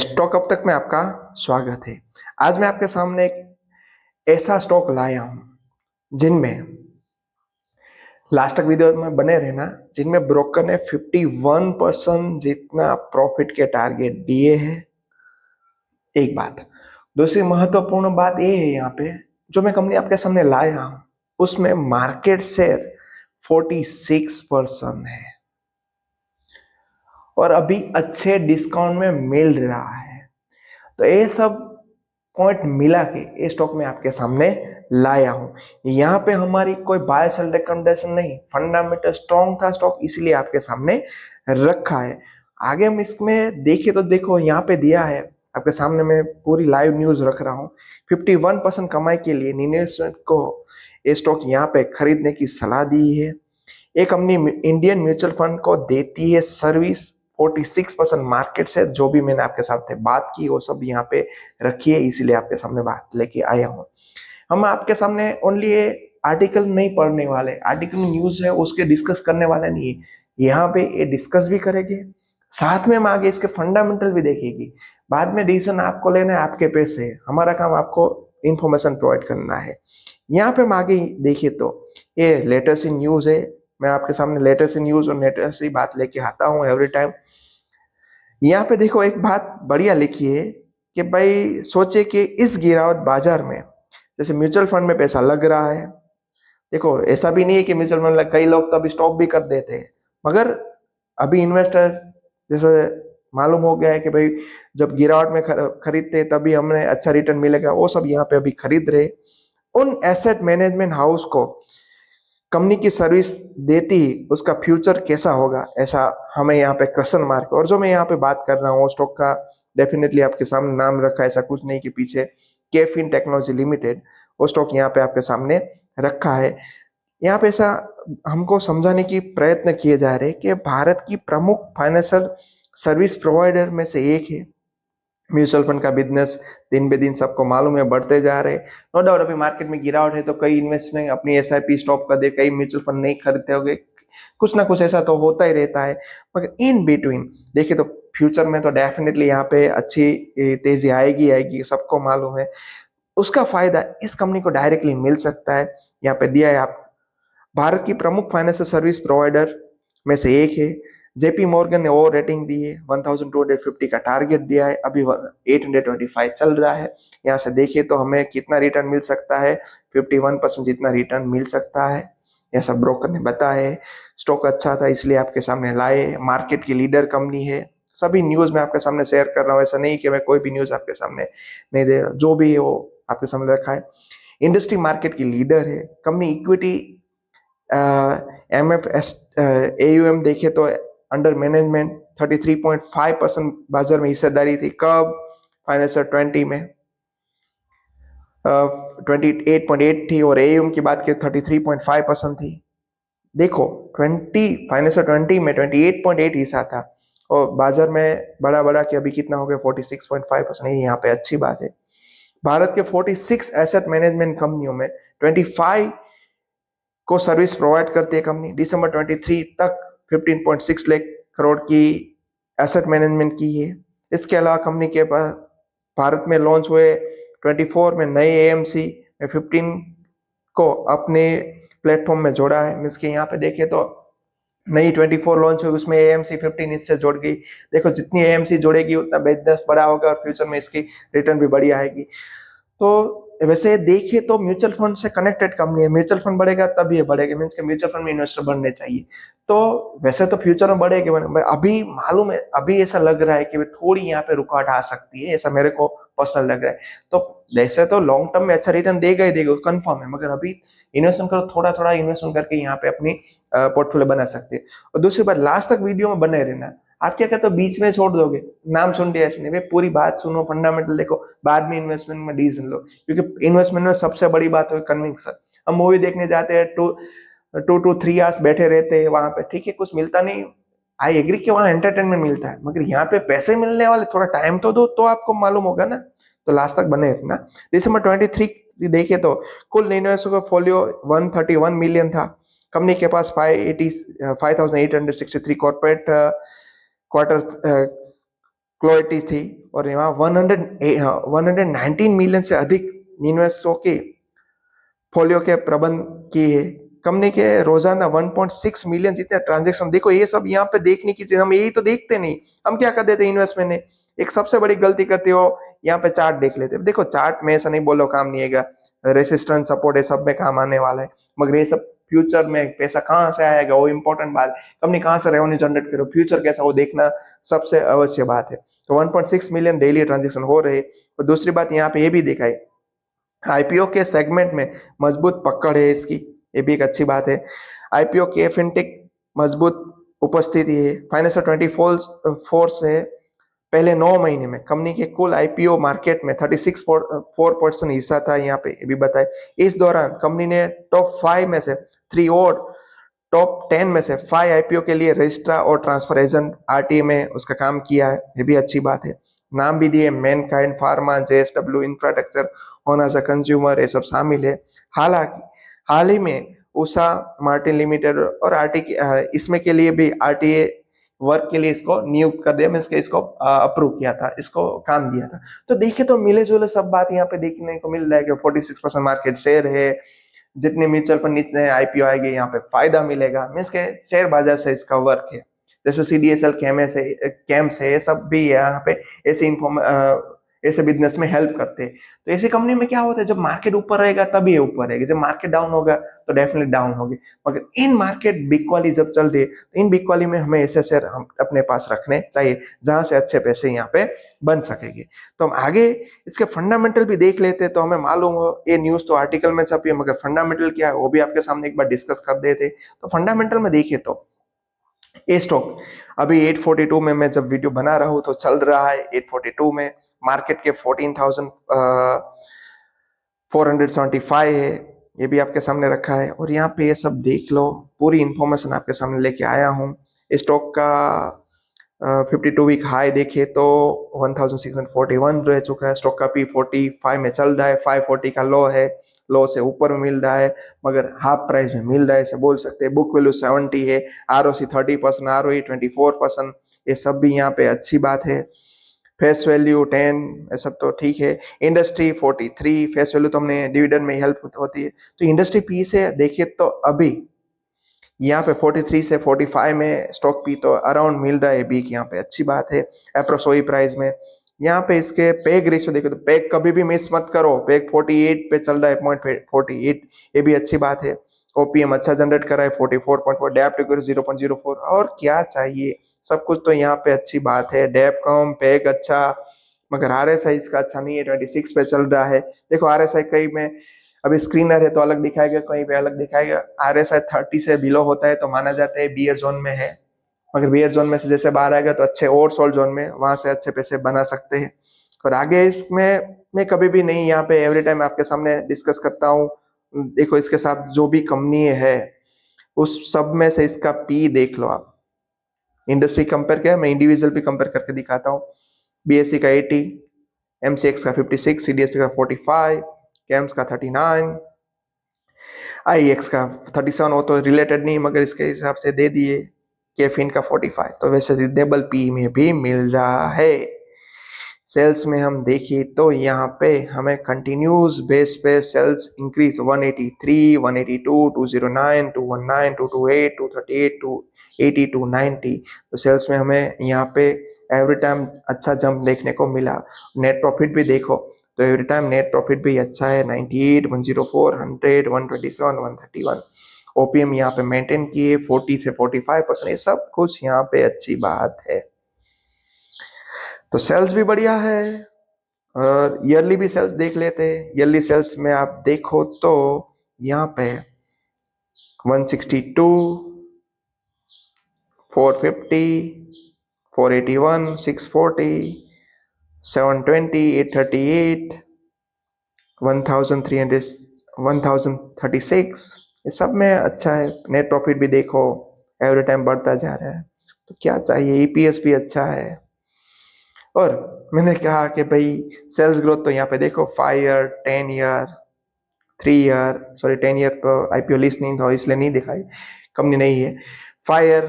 Stock अब तक में आपका स्वागत है। आज मैं आपके सामने एक ऐसा स्टॉक लाया हूं जिनमें लास्ट तक वीडियो में बने रहना, जिनमें ब्रोकर ने 51% जितना प्रॉफिट के टारगेट दिए हैं। एक बात, दूसरी महत्वपूर्ण बात ये है, यहाँ पे जो मैं कंपनी आपके सामने लाया हूं उसमें मार्केट शेयर 46% है और अभी अच्छे डिस्काउंट में मिल रहा है। तो ये सब पॉइंट मिला के ये स्टॉक में आपके सामने लाया हूं। यहाँ पे हमारी कोई बाय सेल रिकमेंडेशन नहीं, फंडामेंटल स्ट्रॉन्ग था स्टॉक, इसलिए आपके सामने रखा है। आगे हम इसमें देखिए तो देखो यहाँ पे दिया है आपके सामने, मैं पूरी लाइव न्यूज रख रहा हूँ। 51% कमाई के लिए निवेशक को ये स्टॉक यहाँ पे खरीदने की सलाह दी है। ये कंपनी इंडियन म्यूचुअल फंड को देती है सर्विस। 46% मार्केट शेयर, जो भी मैंने आपके साथ बात की वो सब यहाँ पे रखी है, इसीलिए आपके सामने बात लेके आया हूँ। हम आपके सामने ओनली ये आर्टिकल नहीं पढ़ने वाले, आर्टिकल न्यूज है उसके डिस्कस करने वाले नहीं है। यहाँ पे ये डिस्कस भी करेंगे, साथ में हम आगे इसके फंडामेंटल भी देखेगी। बाद में डिसीजन आपको लेना है, आपके पैसे है, हमारा काम आपको इंफॉर्मेशन प्रोवाइड करना है। यहाँ पे हम आगे देखिए तो ये लेटेस्ट न्यूज है। मैं आपके सामने लेटेस्ट न्यूज और लेटेस्ट ही बात लेके आता हूँ एवरी टाइम। यहाँ पे देखो एक बात बढ़िया लिखी है कि भाई सोचे कि इस गिरावट बाजार में, जैसे म्यूचुअल फंड में पैसा लग रहा है, देखो ऐसा भी नहीं है कि म्यूचुअल फंड कई लोग तो अभी स्टॉप भी कर देते हैं, मगर अभी इन्वेस्टर्स जैसे मालूम हो गया है कि भाई जब गिरावट में खरीदते तभी हमें अच्छा रिटर्न मिलेगा, वो सब यहाँ पे अभी खरीद रहे। उन एसेट मैनेजमेंट हाउस को कंपनी की सर्विस देती ही उसका फ्यूचर कैसा होगा, ऐसा हमें यहाँ पे क्वेश्चन मार्क। और जो मैं यहाँ पे बात कर रहा हूँ स्टॉक का डेफिनेटली आपके सामने नाम रखा है, ऐसा कुछ नहीं कि पीछे केफिन टेक्नोलॉजी लिमिटेड, वो स्टॉक यहाँ पे आपके सामने रखा है। यहाँ पे ऐसा हमको समझाने की प्रयत्न किए जा रहे हैं कि भारत की प्रमुख फाइनेंशियल सर्विस प्रोवाइडर में से एक है। म्यूचुअल फंड का बिजनेस दिन बे दिन सबको मालूम है बढ़ते जा रहे हैं। नो डाउट अभी मार्केट में गिरावट है तो कई इन्वेस्टर अपनी एसआईपी स्टॉप कर दे, कई म्यूचुअल फंड नहीं खरीदते होंगे, कुछ ना कुछ ऐसा तो होता ही रहता है। मगर इन बिटवीन देखिए तो फ्यूचर में तो डेफिनेटली यहाँ पे अच्छी तेजी आएगी आएगी, सबको मालूम है। उसका फायदा इस कंपनी को डायरेक्टली मिल सकता है। यहाँ पे दिया है आप, भारत की प्रमुख फाइनेंशियल सर्विस प्रोवाइडर में से एक है। जेपी मॉर्गन ने ओवर रेटिंग दी है, 1250 का टारगेट दिया है, अभी 825 चल रहा है। यहाँ से देखिए तो हमें कितना रिटर्न मिल सकता है, 51% जितना रिटर्न मिल सकता है, यह सब ब्रोकर ने बताया है। स्टॉक अच्छा था इसलिए आपके सामने लाए, मार्केट की लीडर कंपनी है। सभी न्यूज में आपके सामने शेयर कर रहा हूँ, ऐसा नहीं कि मैं कोई भी न्यूज आपके सामने नहीं दे रहा, जो भी है वो आपके सामने रखा है। इंडस्ट्री मार्केट की लीडर है कंपनी। इक्विटी एमएफएस एयूएम देखे तो अंडर मैनेजमेंट 33.5% बाजार में हिस्सेदारी थी। कब? फाइनेंशियल 20 में 28.8 थी, और एयूएम की बात की 33.5% थी। देखो 20 फाइनेंशियल 20 में 28.8 हिस्सा था और बाजार में बड़ा बड़ा कि अभी कितना हो गया 46.5%। ये यहाँ पे अच्छी बात है। भारत के 46 एसेट मैनेजमेंट कंपनियों में 25 को सर्विस प्रोवाइड करती है कंपनी। दिसंबर 23 तक 15.6 लाख करोड़ की एसेट मैनेजमेंट की है। इसके अलावा कंपनी के पास भारत में लॉन्च हुए 24 में नए एएमसी में 15 को अपने प्लेटफॉर्म में जोड़ा है। मीन्स के यहाँ पे देखें तो नई 24 लॉन्च हुई, उसमें एएमसी 15 इससे जुड़ गई। देखो जितनी एएमसी जुड़ेगी उतना बिजनेस बड़ा होगा और फ्यूचर में इसकी रिटर्न भी बड़ी आएगी। तो वैसे देखिए तो म्यूचुअल फंड से कनेक्टेड कंपनी है, म्यूचुअल फंड बढ़ेगा तब ये बढ़ेगा, मीन्स के म्यूचुअल फंड में इन्वेस्टर बनने चाहिए। तो वैसे तो फ्यूचर में बढ़ेगी, अभी मालूम है अभी ऐसा लग रहा है कि थोड़ी यहाँ पे रुकावट आ सकती है, ऐसा मेरे को पर्सनल लग रहा है। तो वैसे तो लॉन्ग टर्म में अच्छा रिटर्न देगा ही देगा, कंफर्म है, मगर अभी इन्वेस्टमेंट करो, थोड़ा थोड़ा इन्वेस्टमेंट करके यहाँ पे अपनी पोर्टफोलियो बना सकते हैं। और दूसरी बात, लास्ट तक वीडियो में बने रहना। आप क्या कहते हो बीच में छोड़ दोगे, नाम सुन लिया ऐसे नहीं भाई, पूरी बात सुनो, फंडामेंटल देखो, बाद में इन्वेस्टमेंट में डिसीजन लो। क्योंकि इन्वेस्टमेंट में सबसे बड़ी बात है कन्विक्शन। हम मूवी देखने जाते हैं, 2 to 3 आवर्स बैठे रहते हैं वहां पे, ठीक है कुछ मिलता नहीं, आई एग्री कि वहां एंटरटेनमेंट मिलता है, मगर यहाँ पे पैसे मिलने वाले, थोड़ा टाइम तो दो तो आपको मालूम होगा ना। तो लास्ट तक बने रखना। दिसंबर 23 देखे तो कुल इन्वेस्टर का फोलियो 131 मिलियन था। कंपनी के पास 5,863 कॉर्पोरेट क्वार्टर क्लोएटी थी और यहाँ 119 मिलियन से अधिक इन्वेस्टरों के फोलियो के प्रबंध किए। कंपनी के रोजाना 1.6 मिलियन जितने ट्रांजेक्शन, देखो ये सब यहाँ पे देखने की चीज, हम यही तो देखते नहीं। हम क्या कर देते इन्वेस्टमेंट में, एक सबसे बड़ी गलती करते हो, यहाँ पे चार्ट देख लेते हो। देखो चार्ट में ऐसा नहीं बोलो काम नहीं आएगा, रेसिस्टेंस सपोर्ट है सब में काम आने वाला है, मगर ये सब फ्यूचर में पैसा कहाँ से आएगा वो इंपॉर्टेंट बात है। कंपनी कहाँ से रेवेन्यू जनरेट करे, फ्यूचर कैसा वो देखना सबसे अवश्य बात है। तो 1.6 मिलियन डेली ट्रांजेक्शन हो रहे। और दूसरी बात यहाँ पे ये भी देखा है, आईपीओ के सेगमेंट में मजबूत पकड़ है इसकी, ये भी एक अच्छी बात है। आईपीओ के फिनटेक मजबूत उपस्थिति है। फाइनेंशियल 24 से पहले 9 महीने में कंपनी के कुल आईपीओ मार्केट में 36.4% हिस्सा था, यहाँ पे ये भी बताए। इस दौरान कंपनी ने टॉप 5 में से 3 और टॉप 10 में से 5 आईपीओ के लिए रजिस्ट्रार और ट्रांसफर एजेंट आरटीए में उसका काम किया है, ये भी अच्छी बात है। नाम भी दिए, मैनकाइंड फार्मा, जेएसडब्ल्यू इंफ्रास्ट्रक्चर, होनाजा कंज्यूमर, ये सब शामिल है। हालांकि हाल ही में उषा मार्टिन लिमिटेड और आरटी इसमें के लिए भी आरटीए वर्क के लिए इसको नियुक्त कर दिया, मीन्स के इसको अप्रूव किया था, इसको काम दिया था। तो देखिए तो मिले जुले सब बात यहाँ पे देखने को मिल रहा है कि 46% मार्केट शेयर है, जितने म्यूचुअल फंड इतने आईपीओ आएंगे यहाँ पे फायदा मिलेगा, मीन्स के शेयर बाजार से इसका वर्क है। जैसे सीडीएसएल कैम्स है, ये सब भी यहाँ पे ऐसे ऐसे बिजनेस में हेल्प करते हैं। तो ऐसी कंपनी में क्या होता है, जब मार्केट ऊपर रहेगा तभी ये ऊपर रहेगी, जब मार्केट डाउन होगा तो डेफिनेटली डाउन होगी। मगर इन मार्केट बिकवाली जब चलती है तो इन बिकवाली में हमें ऐसे शेयर हम अपने पास रखने चाहिए जहां से अच्छे पैसे यहाँ पे बन सकेंगे। तो हम आगे इसके फंडामेंटल भी देख लेते हैं, तो हमें मालूम हो, ये न्यूज तो आर्टिकल में छपी है मगर फंडामेंटल क्या है वो भी आपके सामने एक बार डिस्कस कर देते। तो फंडामेंटल में देखिए तो ये स्टॉक अभी 842 में मैं जब वीडियो बना रहा हूं तो चल रहा है 842 में, मार्केट के 14,475 है, ये भी आपके सामने रखा है। और यहाँ पे ये सब देख लो, पूरी इंफॉर्मेशन आपके सामने लेके आया हूँ। स्टॉक का 52 वीक हाई देखिए तो 1641 रह चुका है, स्टॉक का पी 45 में चल रहा है, 540 का लो है, लो से ऊपर में मिल रहा है मगर हाफ प्राइस में मिल रहा है, ऐसे बोल सकते हैं। बुक वैल्यू 70 है, आरओसी 30%, आरओई 24%, ये सब भी यहाँ पे अच्छी बात है। फेस वैल्यू 10, ये सब तो ठीक है। इंडस्ट्री 43, फेस वैल्यू तो हमने डिविडेंड में हेल्प होती है। तो इंडस्ट्री पी से देखिए तो अभी यहाँ पे 43 से 45 में स्टॉक पी तो अराउंड मिल रहा है बी की, यहाँ पे अच्छी बात है। एप्रोसोई प्राइस में यहाँ पे इसके पेग रेशियो देखो तो पेग कभी भी मिस मत करो, पेग 48 पे चल रहा है, 0.48, ये भी अच्छी बात है। ओपीएम अच्छा जनरेट कर रहा है 44.4, डेप्ट इक्विटी 0.04, और क्या चाहिए, सब कुछ तो यहाँ पे अच्छी बात है। डेप कम, पेग अच्छा, मगर आरएसआई इसका अच्छा नहीं है, 26 पे चल रहा है। देखो आरएसआई कई में अभी स्क्रीनर है तो अलग दिखाएगा, कहीं पे अलग दिखाएगा। आरएसआई 30 से बिलो होता है तो माना जाता है बियर जोन में है, मगर बियर जोन में से जैसे बाहर आएगा तो अच्छे और सोल्ड जोन में, वहां से अच्छे पैसे बना सकते हैं। और आगे इसमें मैं कभी भी नहीं, यहाँ पे एवरी टाइम आपके सामने डिस्कस करता हूँ। देखो इसके साथ जो भी कंपनी है उस सब में से इसका पी देख लो आप। इंडस्ट्री कंपेयर किया, मैं इंडिविजुअल भी कंपेयर करके दिखाता हूँ। बीएससी का 80, एमसीएक्स का 56, सीडीएससी का 45, कैम्स का 39, आईएक्स का 37, वो तो रिलेटेड नहीं मगर इसके हिसाब से दे दिए। कैफीन का 45, तो वैसे रिजनेबल पी में भी मिल रहा है। सेल्स में हम देखिए तो यहाँ पे हमें कंटिन्यूस बेस पे सेल्स इंक्रीज 183, 182, 209, 219, 228, 238, 280, 290। तो सेल्स में हमें यहाँ पे एवरी टाइम अच्छा जंप देखने को मिला। नेट प्रॉफिट भी देखो तो एवरी टाइम नेट प्रॉफिट भी अच्छा है, 98, 104, 100, 127, 131। ओपीएम यहाँ पे मेंटेन किए 40 से 45%, ये सब कुछ यहाँ पे अच्छी बात है। तो सेल्स भी बढ़िया है। और ईयरली भी सेल्स देख लेते हैं। ईयरली सेल्स में आप देखो तो यहाँ पे 162, 450, 481, 640, 720, 838, 1300, 1036, ये सब में अच्छा है। नेट प्रॉफिट भी देखो एवरी टाइम बढ़ता जा रहा है, तो क्या चाहिए, ईपीएस भी अच्छा है। और मैंने कहा कि भाई सेल्स ग्रोथ तो यहाँ पे देखो 5 year, 10 year, 3 year, sorry 10 year तो आईपीओ लिस्ट नहीं था इसलिए नहीं दिखाई, कंपनी नहीं है। 5 ईयर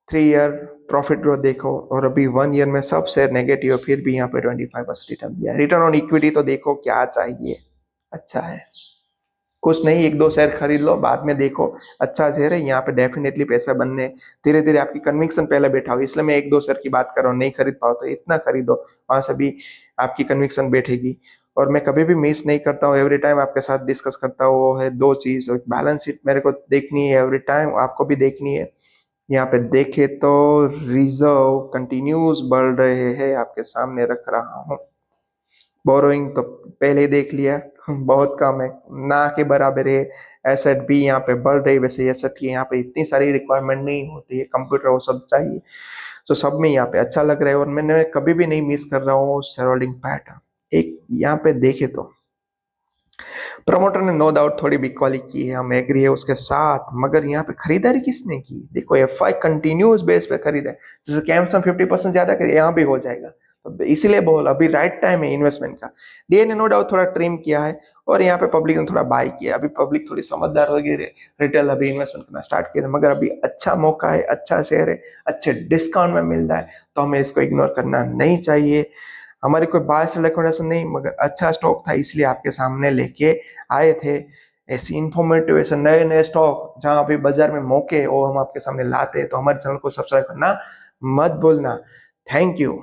3 ईयर प्रॉफिट ग्रोथ देखो, और अभी 1 ईयर में सब शेयर नेगेटिव, फिर भी यहाँ पे 25% रिटर्न दिया। रिटर्न ऑन इक्विटी तो देखो क्या चाहिए, अच्छा है। कुछ नहीं, एक दो शेयर खरीद लो, बाद में देखो अच्छा शेयर है, यहाँ पे डेफिनेटली पैसा बनने। धीरे धीरे आपकी कन्विक्शन पहले बैठा हो, इसलिए मैं एक दो शेयर की बात कर रहा हूँ। नहीं खरीद पाओ तो इतना खरीदो, वहां से भी आपकी कन्विक्शन बैठेगी। और मैं कभी भी मिस नहीं करता हूँ, एवरी टाइम आपके साथ डिस्कस करता हूँ। वो है दो चीज, बैलेंस शीट मेरे को देखनी है एवरी टाइम, आपको भी देखनी है। यहाँ पे देखे तो रिजर्व कंटिन्यूस बढ़ रहे हैं, आपके सामने रख रहा हूँ। बोरोइंग तो पहले ही देख लिया, बहुत कम है, ना के बराबर है। एसेट भी यहाँ पे बढ़ रही, वैसे एसेट की यहाँ पे इतनी सारी रिक्वायरमेंट नहीं होती है, कंप्यूटर वो सब चाहिए। तो सब में यहाँ पे अच्छा लग रहा है, और मैंने कभी भी नहीं मिस कर रहा हूँ शेयर होल्डिंग पैटर्न। एक यहाँ पे देखे तो प्रमोटर ने नो डाउट थोड़ी बिकवाली की है, हम एग्री है उसके साथ, मगर यहाँ पे खरीदारी किसने की? देखो एफ आई कंटिन्यूस बेस पे खरीदा है। जैसे कैमसन 50% ज्यादा करे, यहाँ भी हो जाएगा। तो इसीलिए बोल, अभी राइट टाइम है इन्वेस्टमेंट का। डीए ने नो डाउट थोड़ा ट्रिम किया है, और यहाँ पे पब्लिक ने थोड़ा बाय किया। अभी पब्लिक थोड़ी समझदार हो गई, रिटेल अभी इन्वेस्टमेंट करना स्टार्ट किया था, मगर अभी अच्छा मौका है, अच्छा शेयर है, अच्छे डिस्काउंट में मिल रहा है, तो हमें इसको इग्नोर करना नहीं चाहिए। हमारी कोई बायस रिकमेंडेशन नहीं, मगर अच्छा स्टॉक था इसलिए आपके सामने लेके आए थे। ऐसी इंफॉर्मेटिव, ऐसे नए नए स्टॉक जहां अभी बाजार में मौके, वो हम आपके सामने लाते हैं। तो हमारे चैनल को सब्सक्राइब करना मत भूलना। Thank you.